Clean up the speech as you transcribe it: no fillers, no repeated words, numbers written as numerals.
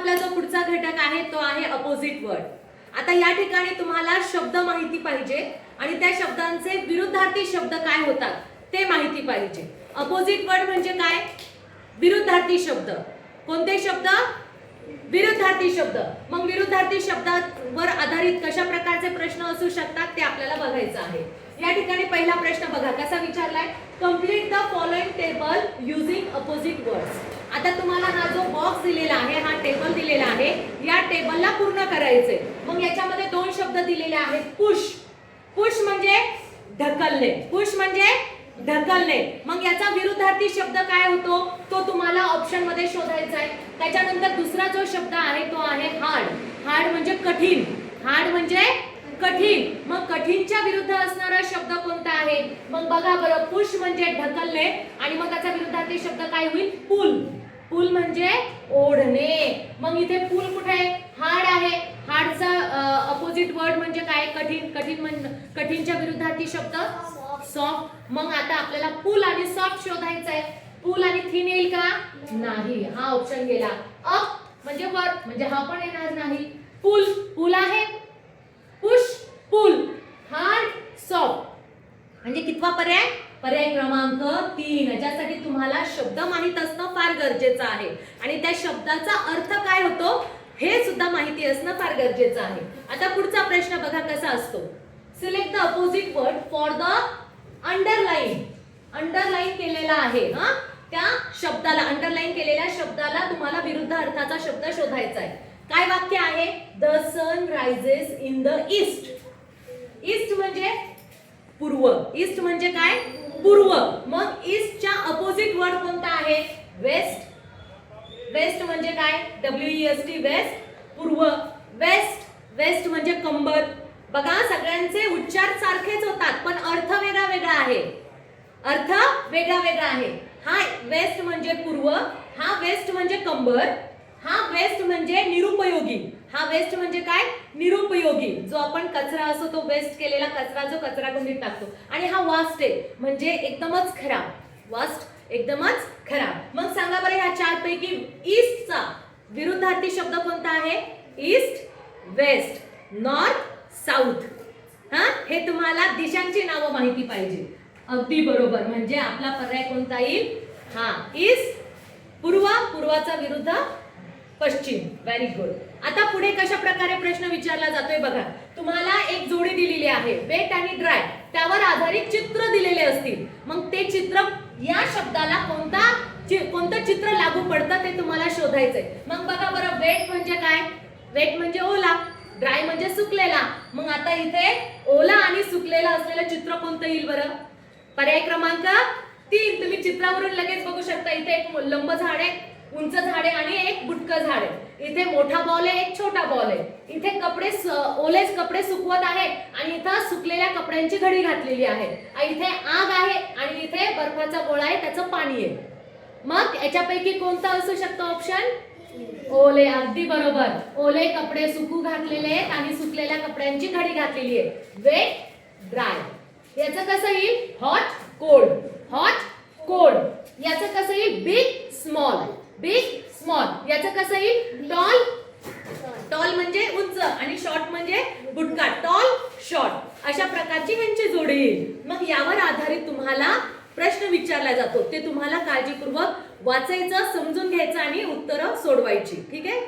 आपला जो पुढचा घटक आहे तो आहे अपोजिट वर्ड. आता या ठिकाणी तुम्हाला शब्द माहिती पाहिजे आणि त्या शब्दांचे विरुद्धार्थी शब्द काय होतात ते माहिती पाहिजे. अपोजिट वर्ड म्हणजे काय? विरुद्धार्थी शब्द. कोणते शब्द? विरुद्धार्थी शब्द. मग विरुद्धार्थी शब्दावर आधारित कशा प्रकारचे प्रश्न असू शकतात ते आपल्याला बघायचं आहे. या ठिकाणी पहिला प्रश्न बघा कसा विचारलाय. Complete the following table using opposite words. आता तुम्हाला हा जो बॉक्स दिलेला आहे, हा टेबल दिलेला आहे, या टेबलला पूर्ण करायचे. मग याच्यामध्ये दोन शब्द दिलेले आहेत. पुश. पुश म्हणजे ढकलणे. पुश म्हणजे ढकलणे. मग याचा विरुद्धार्थी शब्द काय होतो तो तुम्हाला ऑप्शन मध्ये शोधायचा आहे. त्याच्यानंतर दुसरा जो शब्द आहे तो आहे हार्ड. हार्ड म्हणजे कठीण. हार्ड म्हणजे कठीण. मग कठीणच्या विरुद्ध असणारा शब्द कोणता आहे? मग बघा बरं, पुश म्हणजे ढकलणे आणि मग त्याचा विरुद्धार्थी शब्द काय होईल? पुल. पुल म्हणजे ओढणे. मग इथे पुल कुठे आहे? हार्ड आहे. हार्डचा अपोजिट वर्ड म्हणजे काय? कठीण. कठीणच्या विरुद्धार्थी शब्द सॉफ्ट. मग आता आपल्याला पुल आणि सॉफ्ट शोधायचं आहे. पुल आणि थिन येईल का? नाही, हा ऑप्शन गेला. अप म्हणजे वर, म्हणजे हा पण येणार नाही. पुल. पुल आहे. Push, pull. Hard, soft. म्हणजे कितवा पर्याय? पर्याय क्रमांक 3. याच्यासाठी तुम्हाला शब्द माहित असणं फार गरजेचं आहे आणि त्या शब्दाचा अर्थ काय होतो हे सुद्धा माहिती असणं फार गरजेचं आहे. आता पुढचा प्रश्न बघा कसा असतो. Select the opposite word for the underline. Underline केलेला आहे हा, त्या शब्दाला, अंडरलाइन केलेल्या शब्दाला तुम्हाला विरुद्ध अर्थाचा शब्द शोधायचा आहे. काय वाक्य आहे? The sun rises in the east. East म्हणजे पूर्व. ईस्ट म्हणजे काय? पूर्व. मग ईस्टच्या अपोजिट वर्ड कोणता आहे? वेस्ट. वेस्ट म्हणजे काय? WEST, west. पूर्व. वेस्ट. वेस्ट म्हणजे कंबर. बघा सगळ्यांचे उच्चार सारखेच होतात पण अर्थ वेगळा वेगळा आहे. अर्थ वेगळा वेगळा आहे. हा वेस्ट म्हणजे पूर्व, हा वेस्ट म्हणजे कंबर, हा वेस्ट म्हणजे निरुपयोगी. हा वेस्ट म्हणजे काय? निरुपयोगी. जो आपण कचरा असतो तो वेस्ट केलेला कचरा जो कचराकुंडीत टाकतो. आणि हा वास्ट आहे म्हणजे एकदमच खराब. वास्ट एकदमच खराब. मग सांगा बरं ह्या चार पैकी ईस्टचा विरुद्धार्थी शब्द कोणता आहे? East, west, north, south. हा, हे तुम्हाला दिशांची नावं माहिती पाहिजे. अगदी बरोबर. म्हणजे आपला पर्याय कोणता येईल? हा, ईस्ट. पूर्व. पूर्वाचा विरुद्ध पश्चिम. Very good. आता पुढे कशा प्रकारे प्रश्न विचारला जातोय बघा. तुम्हाला एक जोडी दिलेली आहे, वेट आणि ड्राय. त्यावर आधारित चित्र दिलेले असतील. मग ते चित्र या शब्दाला कोणतं चित्र लागू पडतं ते तुम्हाला शोधायचंय. मग बघा बरं, वेट म्हणजे काय? वेट म्हणजे ओला, ड्राय म्हणजे सुकलेला. मग आता इथे ओला आणि सुकलेला असलेलं चित्र कोणतं येईल बरं? पर्याय क्रमांक 3. तुम्ही चित्रावरून लगेच बघू शकता. इथे एक लंब झाड आहे, उंच झाड आहे आणि एक बुटकं झाड आहे. इथे मोठा बॉल आहे, एक छोटा बॉल आहे. इथे कपडे ओलेच कपडे सुकवत आहे आणि इथं सुकलेल्या कपड्यांची घडी घातलेली आहे. इथे आग आहे आणि इथे बर्फाचा गोळा आहे, त्याचं पाणी आहे. मग याच्यापैकी कोणता असू शकतो ऑप्शन? ओले. अगदी बरोबर. ओले कपडे सुकू घातलेले आहेत आणि सुकलेल्या कपड्यांची घडी घातलेली आहे. Wet, dry. याचं कसं येईल? Hot, cold. Hot, cold. याचं कसं येईल? Big, small. Big, small. याचं कसं येईल? टॉल. टॉल म्हणजे उंच आणि शॉर्ट म्हणजे बुटका. Tall, short. अशा प्रकारची ह्यांची जोडी येईल. मग यावर आधारित तुम्हाला प्रश्न विचारला जातो. ते तुम्हाला काळजीपूर्वक वाचायचं, समजून घ्यायचं आणि उत्तरं सोडवायची. ठीक आहे.